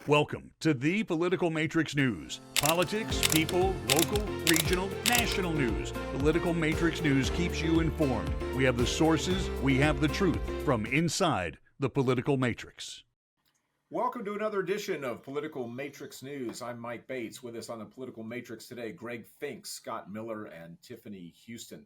Welcome to the Political Matrix News. Politics, people, local, regional, national news. Political Matrix News keeps you informed. We have the sources, we have the truth from inside the Political Matrix. Welcome to another edition of Political Matrix News. I'm Mike Bates. With us on the Political Matrix today, Greg Fink, Scott Miller, and Tiffany Houston.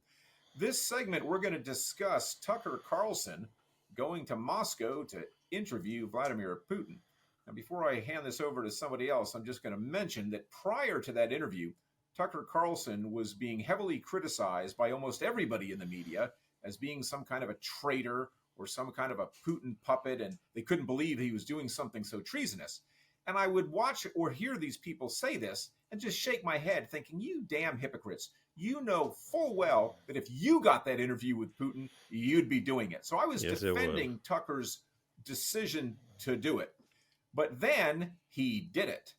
This segment, we're going to discuss Tucker Carlson going to Moscow to interview Vladimir Putin. Now, before I hand this over to somebody else, I'm just going to mention that prior to that interview, Tucker Carlson was being heavily criticized by almost everybody in the media as being some kind of a traitor or some kind of a Putin puppet, and they couldn't believe he was doing something so treasonous. And I would watch or hear these people say this and just shake my head thinking, you damn hypocrites. You know full well that if you got that interview with Putin, you'd be doing it. So I was defending Tucker's decision to do it. But then he did it.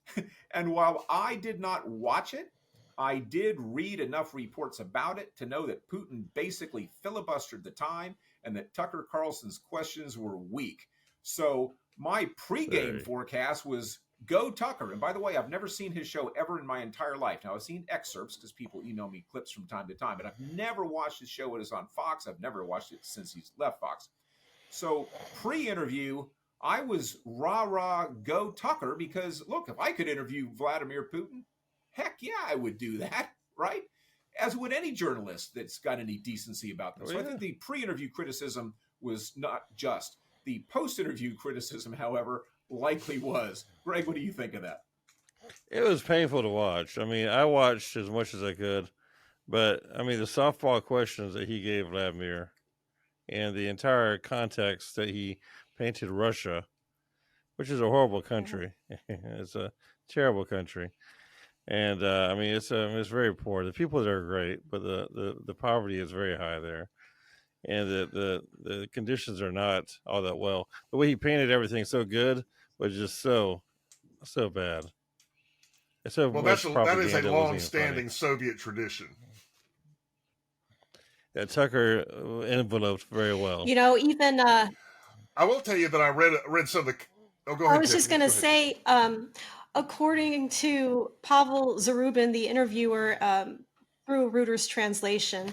And while I did not watch it, I did read enough reports about it to know that Putin basically filibustered the time and that Tucker Carlson's questions were weak. So my pregame forecast was go Tucker. And by the way, I've never seen his show ever in my entire life. Now, I've seen excerpts because people email me clips from time to time, but I've never watched his show. It is on Fox. I've never watched it since he's left Fox. So pre-interview, I was rah-rah go Tucker because, look, if I could interview Vladimir Putin, heck yeah, I would do that, right? As would any journalist that's got any decency about this. So I think the pre-interview criticism was not just. The post-interview criticism, however, likely was. Greg, what do you think of that? It was painful to watch. I mean, I watched as much as I could, but I mean, the softball questions that he gave Vladimir and the entire context that he painted Russia, which is a horrible country. It's a terrible country. And I mean, it's very poor. The people there are great, but the poverty is very high there. And the conditions are not all that well. The way he painted everything so good was just so bad. It's so well, that is a long-standing Soviet tradition. That Tucker enveloped very well. You know, even I will tell you that I read some of the. Oh, go ahead. I was just going to say, according to Pavel Zarubin, the interviewer, through Reuters translation,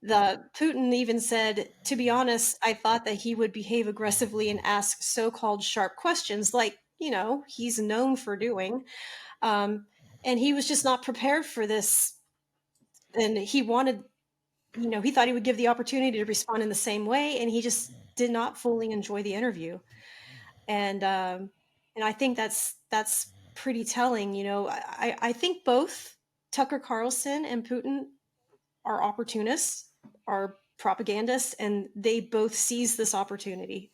the Putin even said, to be honest, I thought that he would behave aggressively and ask so-called sharp questions like, you know, he's known for doing. And he was just not prepared for this. And he wanted, you know, he thought he would give the opportunity to respond in the same way. And he just did not fully enjoy the interview. And I think that's pretty telling. You know, I think both Tucker Carlson and Putin are opportunists, are propagandists, and they both seize this opportunity.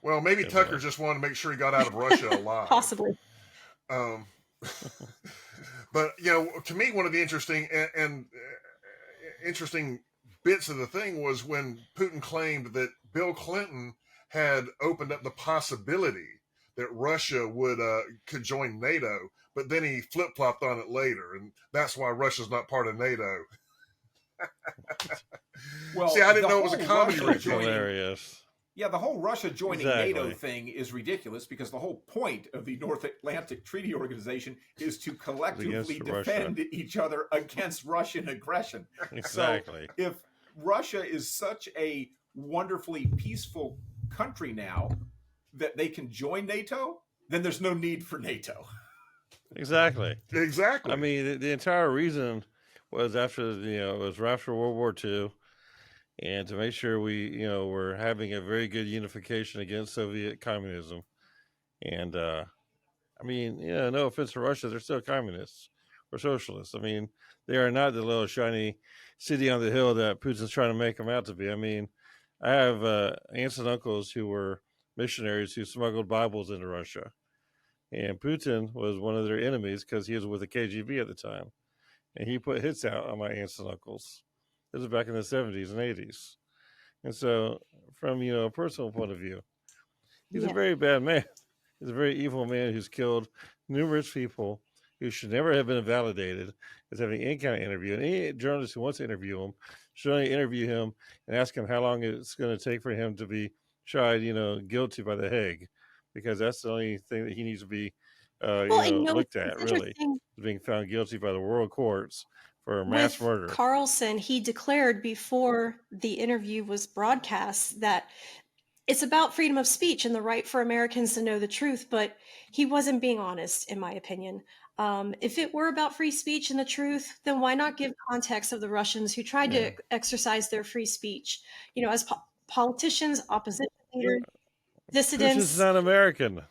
Well, maybe Tucker just wanted to make sure he got out of Russia alive. Possibly. But, you know, to me, one of the interesting interesting bits of the thing was when Putin claimed that Bill Clinton had opened up the possibility that Russia could join NATO, but then he flip-flopped on it later, and that's why Russia's not part of NATO. Well, see, I didn't know it was a comedy regime. Hilarious. Yeah, the whole Russia joining NATO thing is ridiculous because the whole point of the North Atlantic Treaty Organization is to collectively defend each other against Russian aggression. Exactly. So if Russia is such a wonderfully peaceful country now that they can join NATO, then there's no need for NATO. Exactly. Exactly. I mean, the entire reason was after World War II, and to make sure we, were having a very good unification against Soviet communism. And I mean, no offense to Russia, they're still communists or socialists. I mean, they are not the little shiny city on the hill that Putin's trying to make them out to be. I mean, I have aunts and uncles who were missionaries who smuggled Bibles into Russia. And Putin was one of their enemies because he was with the KGB at the time. And he put hits out on my aunts and uncles. This was back in the 70s and 80s. And so from, a personal point of view, he's a very bad man. He's a very evil man who's killed numerous people who should never have been validated as having any kind of interview. And any journalist who wants to interview him should only interview him and ask him how long it's going to take for him to be tried, guilty by the Hague, because that's the only thing that he needs to be, Well, and looked it's at. Really, interesting being found guilty by the world courts for mass with murder. Carlson, he declared before the interview was broadcast that it's about freedom of speech and the right for Americans to know the truth, but he wasn't being honest, in my opinion. If it were about free speech and the truth, then why not give context of the Russians who tried Yeah. to exercise their free speech? You know, as politicians, opposition leaders, Putin's dissidents. not American.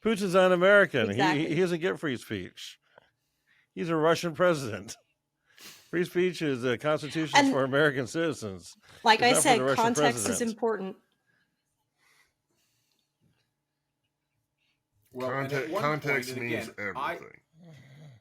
Putin's not American. Exactly. He doesn't get free speech. He's a Russian president. Free speech is the Constitution And for American citizens. like It's I not for said, the Russian context is president. important. Well, and at one Context point, and means again, everything.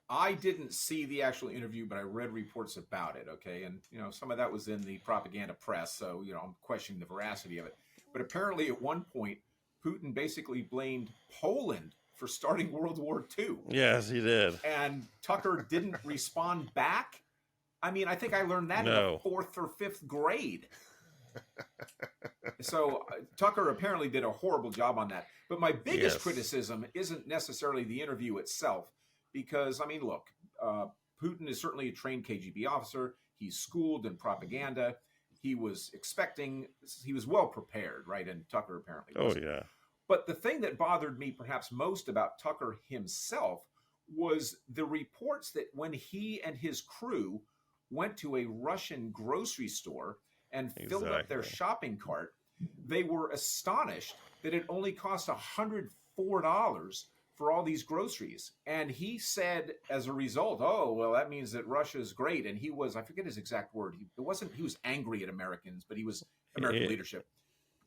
I didn't see the actual interview, but I read reports about it. Okay, and some of that was in the propaganda press, so I'm questioning the veracity of it. But apparently, at one point, Putin basically blamed Poland for starting World War II. Yes, he did. And Tucker didn't respond back. I mean, I think I learned that in the 4th or 5th grade. So Tucker apparently did a horrible job on that. But my biggest criticism isn't necessarily the interview itself, because, I mean, look, Putin is certainly a trained KGB officer. He's schooled in propaganda. He was well prepared, right? And Tucker apparently wasn't. Oh, yeah. But the thing that bothered me perhaps most about Tucker himself was the reports that when he and his crew went to a Russian grocery store and filled up their shopping cart, they were astonished that it only cost $104 for all these groceries. And he said, as a result, oh, well, that means that Russia's great. And he was, I forget his exact word. He was angry at Americans, but he was American leadership.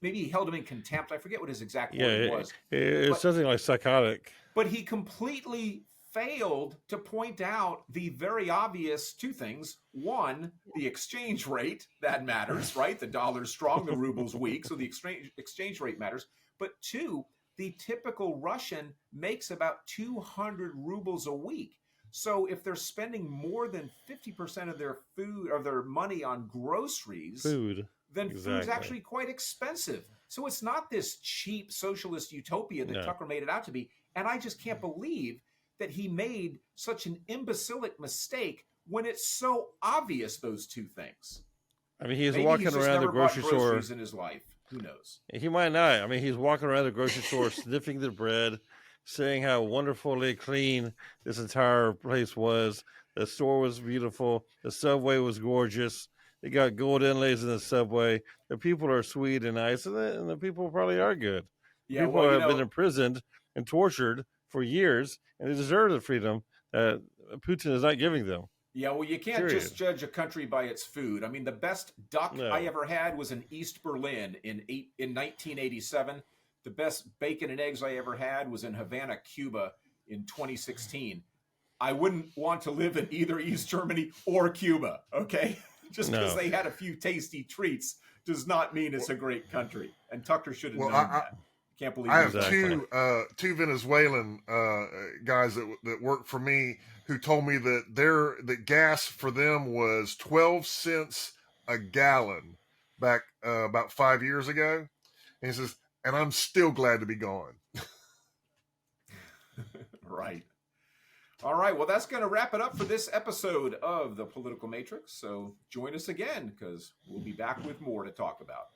Maybe he held him in contempt. I forget what his exact word was. It's something like psychotic. But he completely failed to point out the very obvious two things. One, the exchange rate, that matters, right? The dollar's strong, the ruble's weak, so the exchange rate matters. But two, the typical Russian makes about 200 rubles a week. So if they're spending more than 50% of their food or their money on groceries, then food's actually quite expensive. So it's not this cheap socialist utopia that Tucker made it out to be. And I just can't believe that he made such an imbecilic mistake when it's so obvious, those two things. I mean, he's walking around the grocery store in his life. Who knows? He might not. I mean, he's walking around the grocery store sniffing the bread, saying how wonderfully clean this entire place was. The store was beautiful. The subway was gorgeous. They got gold inlays in the subway. The people are sweet and nice, and the people probably are good. Yeah, people have been imprisoned and tortured for years, and they deserve the freedom that Putin is not giving them. Yeah, well, you can't just judge a country by its food. I mean, the best duck I ever had was in East Berlin in 1987. The best bacon and eggs I ever had was in Havana, Cuba in 2016. I wouldn't want to live in either East Germany or Cuba, okay? Just because they had a few tasty treats does not mean it's a great country. And Tucker should have known that. Can't believe I have two Venezuelan guys that work for me who told me that gas for them was 12 cents a gallon back about 5 years ago. And he says, and I'm still glad to be gone. Right. All right. Well, that's going to wrap it up for this episode of The Political Matrix. So join us again, because we'll be back with more to talk about.